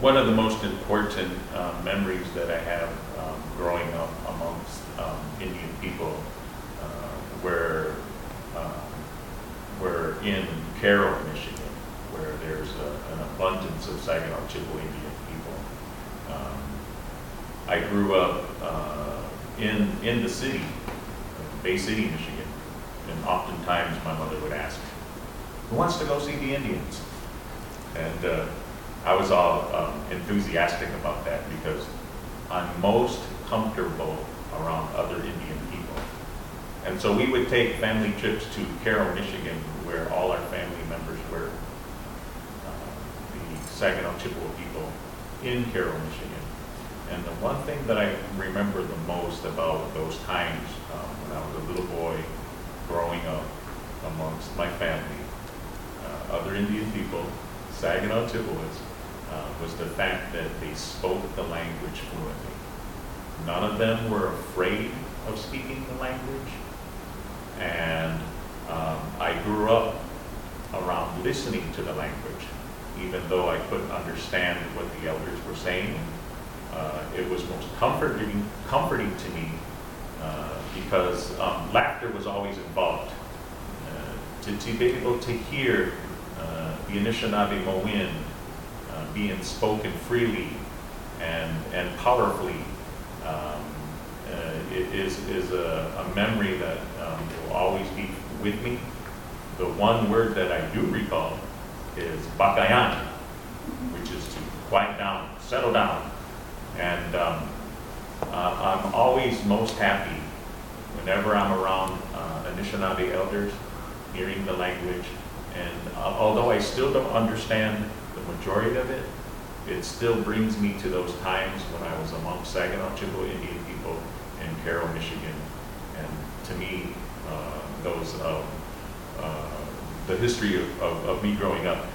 one of the most important memories that I have growing up amongst Indian people were in Carroll, Michigan, where there's an abundance of Saginaw Chippewa Indian people. I grew up in the city, Bay City, Michigan, and oftentimes my mother would ask, "Who wants to go see the Indians?" And I was all enthusiastic about that because I'm most comfortable around other Indian people. And so we would take family trips to Carroll, Michigan, where all our family members were the Saginaw Chippewa people in Carroll, Michigan. And the one thing that I remember the most about those times when I was a little boy growing up amongst my family, other Indian people, Saginaw Chippewas, was the fact that they spoke the language fluently. None of them were afraid of speaking the language. And I grew up around listening to the language, even though I couldn't understand what the elders were saying. It was most comforting to me because laughter was always involved. To be able to hear the Anishinaabe Mowin being spoken freely and powerfully is a memory that will always be with me. The one word that I do recall is bakayan, which is to quiet down, settle down. And I'm always most happy whenever I'm around Anishinaabe elders, hearing the language. And although I still don't understand the majority of it, it still brings me to those times when I was among Saginaw Chippewa Indian people in Carroll, Michigan. And to me, the history of me growing up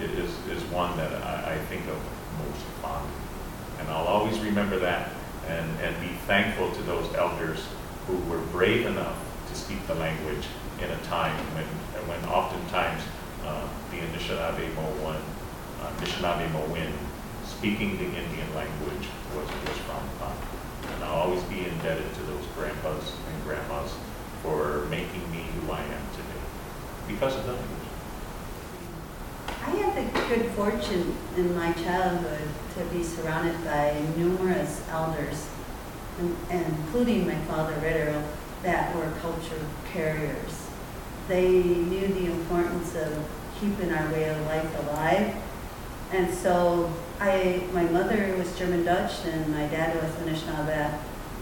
is one that I think of most fondly. And I'll always remember that and be thankful to those elders who were brave enough to speak the language in a time when oftentimes the Anishinaabe Mowin speaking the Indian language was frowned upon. And I'll always be indebted to those grandpas and grandmas for making me who I am today because of the language. I had the good fortune in my childhood to be surrounded by numerous elders, including my father Ritter, that were culture carriers. They knew the importance of keeping our way of life alive. And so my mother was German Dutch and my dad was Anishinaabe.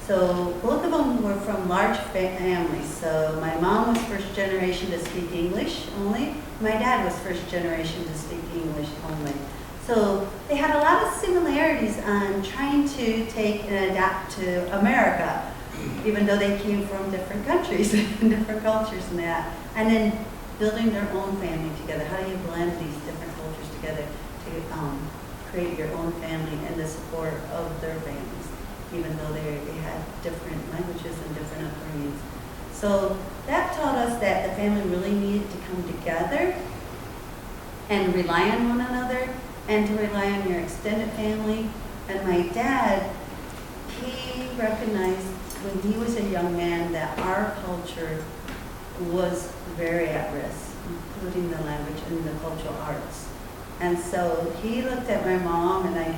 So both of them were from large families. So my mom was first generation to speak English only. My dad was first generation to speak English only. So they had a lot of similarities on trying to take and adapt to America, even though they came from different countries and different cultures and that. And then building their own family together. How do you blend these different cultures together to create your own family and the support of their families, even though they had different languages and different upbringings. So that taught us that the family really needed to come together and rely on one another and to rely on your extended family. And my dad, he recognized when he was a young man that our culture was very at risk, including the language and the cultural arts. And so he looked at my mom, and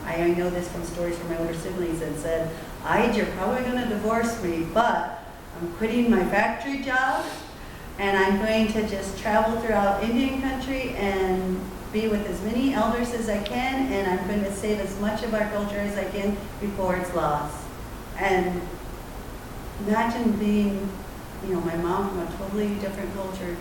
I know this from stories from my older siblings, and said, "Ide, you're probably going to divorce me, but I'm quitting my factory job, and I'm going to just travel throughout Indian country and be with as many elders as I can, and I'm going to save as much of our culture as I can before it's lost." And imagine being, my mom from a totally different culture,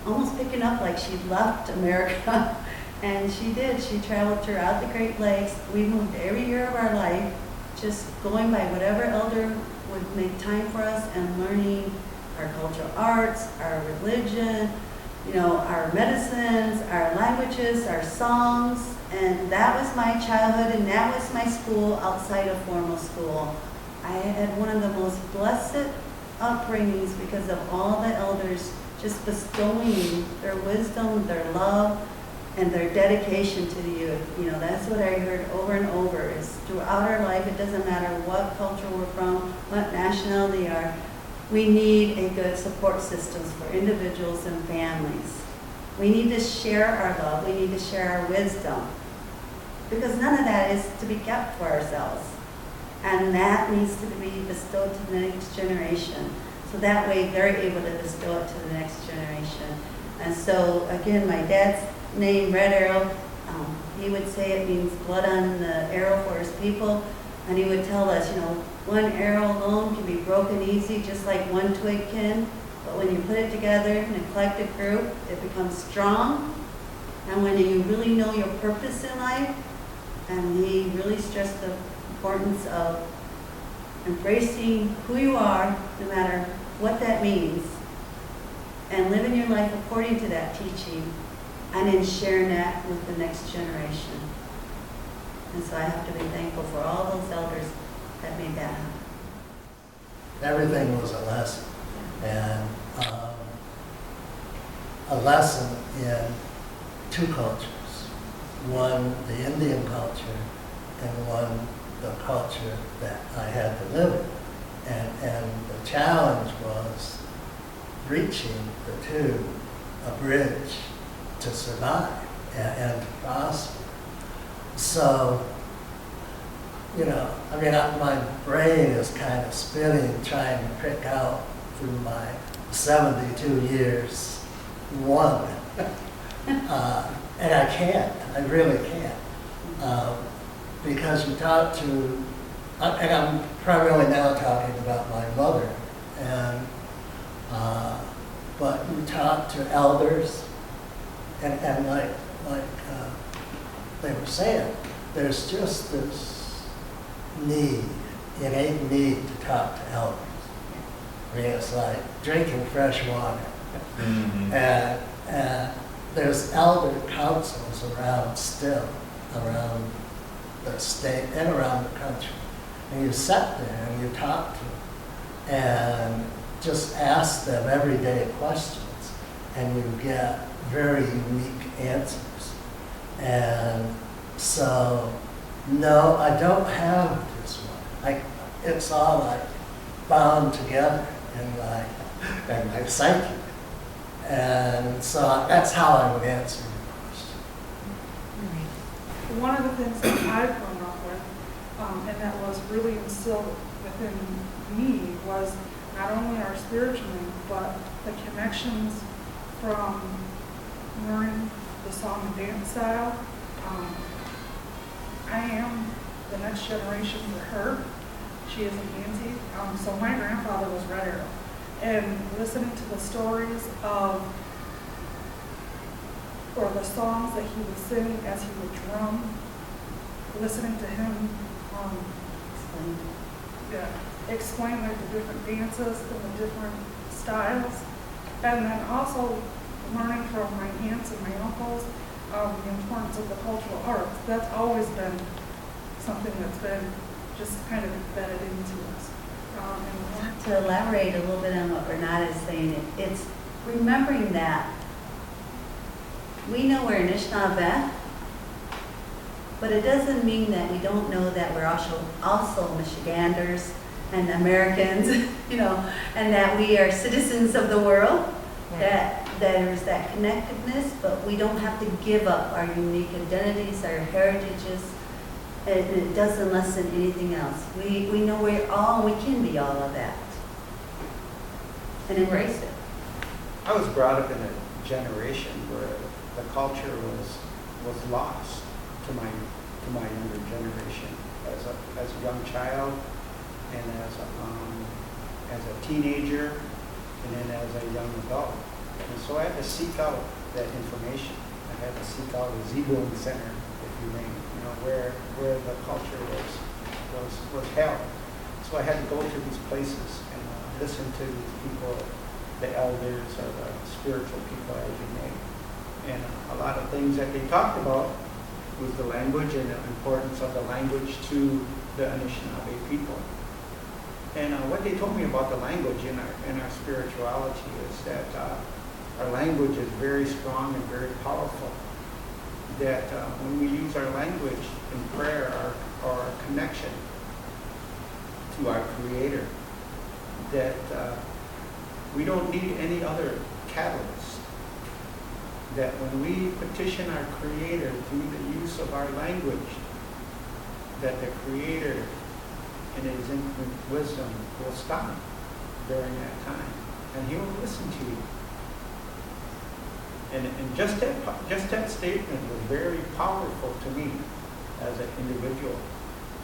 almost picking up like she'd left America. And she did. She traveled throughout the Great Lakes. We moved every year of our life, just going by whatever elder would make time for us and learning our cultural arts, our religion, our medicines, our languages, our songs. And that was my childhood, and that was my school outside of formal school. I had one of the most blessed upbringings because of all the elders just bestowing their wisdom, their love, and their dedication to the youth. You know, that's what I heard over and over, is throughout our life, it doesn't matter what culture we're from, what nationality we are, we need a good support systems for individuals and families. We need to share our love, we need to share our wisdom, because none of that is to be kept for ourselves. And that needs to be bestowed to the next generation. So that way they're able to bestow it to the next generation. And so again, my dad's name, Red Arrow, he would say it means blood on the arrow for his people. And he would tell us, you know, one arrow alone can be broken easy, just like one twig can. But when you put it together in a collective group, it becomes strong. And when you really know your purpose in life, and he really stressed the importance of embracing who you are, no matter what that means, and living your life according to that teaching, and then sharing that with the next generation. And so I have to be thankful for all those elders that made that happen. Everything was a lesson, and a lesson in two cultures. One, the Indian culture, and one, the culture that I had to live in. And the challenge was reaching the two, a bridge to survive and to prosper. So, you know, I mean, my brain is kind of spinning, trying to pick out through my 72 years one. And I can't, I really can't. Because you talk to, and I'm primarily now talking about my mother, and but you talk to elders, and like they were saying, there's just this need, innate need to talk to elders. I mean, it's like drinking fresh water. Mm-hmm. And there's elder councils around still, around the state and around the country. And you sit there and you talk to them and just ask them everyday questions, and you get very unique answers. And so, no, I don't have this one. It's all like bound together in my psyche. And so that's how I would answer your question. One of the things that I've grown up with, and that was really instilled within me, was not only our spiritual need, but the connections from learning the song and dance style. I am the next generation for her. She is a Nancy. So my grandfather was Red Arrow. And listening to the stories of, or the songs that he would sing as he would drum, listening to him explain like the different dances and the different styles, and then also learning from my aunts and my uncles the importance of the cultural arts. That's always been something that's been just kind of embedded into us. To elaborate a little bit on what Renata is saying, it's remembering that we know we're Anishinaabe, but it doesn't mean that we don't know that we're also Michiganders and Americans, you know, and that we are citizens of the world, that there's that connectedness, but we don't have to give up our unique identities, our heritages. It doesn't lessen anything else. We know we can be all of that and embrace it. I was brought up in a generation where the culture was lost to my younger generation as a young child, and as a teenager, and then as a young adult. And so I had to seek out that information. I had to seek out the Ziibiwing Center, if you may, where the culture was held. So I had to go to these places and listen to these people, the elders or the spiritual people, as you may. And a lot of things that they talked about was the language and the importance of the language to the Anishinaabe people. And what they told me about the language in our spirituality is that our language is very strong and very powerful. that when we use our language in prayer, our connection to our Creator, that we don't need any other catalyst. That when we petition our Creator through the use of our language, that the Creator in His infinite wisdom will stop during that time, and He will listen to you. And just that statement was very powerful to me as an individual,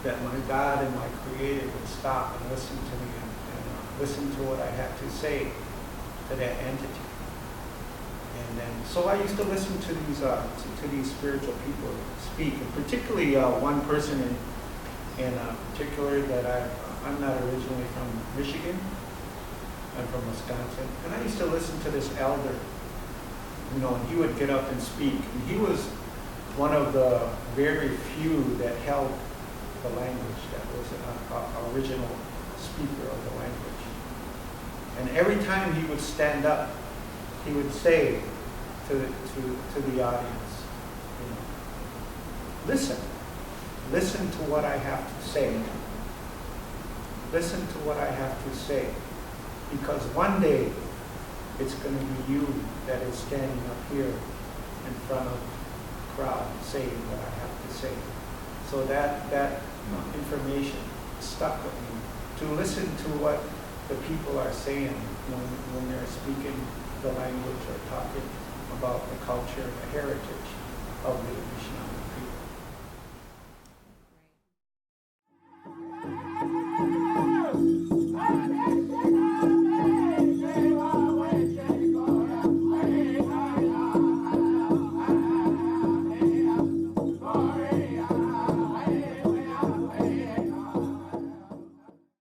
that my God and my Creator would stop and listen to me and listen to what I had to say to that entity. And then, so I used to listen to these spiritual people speak, and particularly one person in particular that I'm not originally from Michigan. I'm from Wisconsin, and I used to listen to this elder. You know, and he would get up and speak. And he was one of the very few that held the language, that was an original speaker of the language. And every time he would stand up, he would say to the audience, you know, listen to what I have to say. Listen to what I have to say. Because one day, it's going to be you that is standing up here in front of the crowd saying what I have to say. So that information stuck with me. To listen to what the people are saying when they're speaking the language or talking about the culture, the heritage of the Anishinaabe people.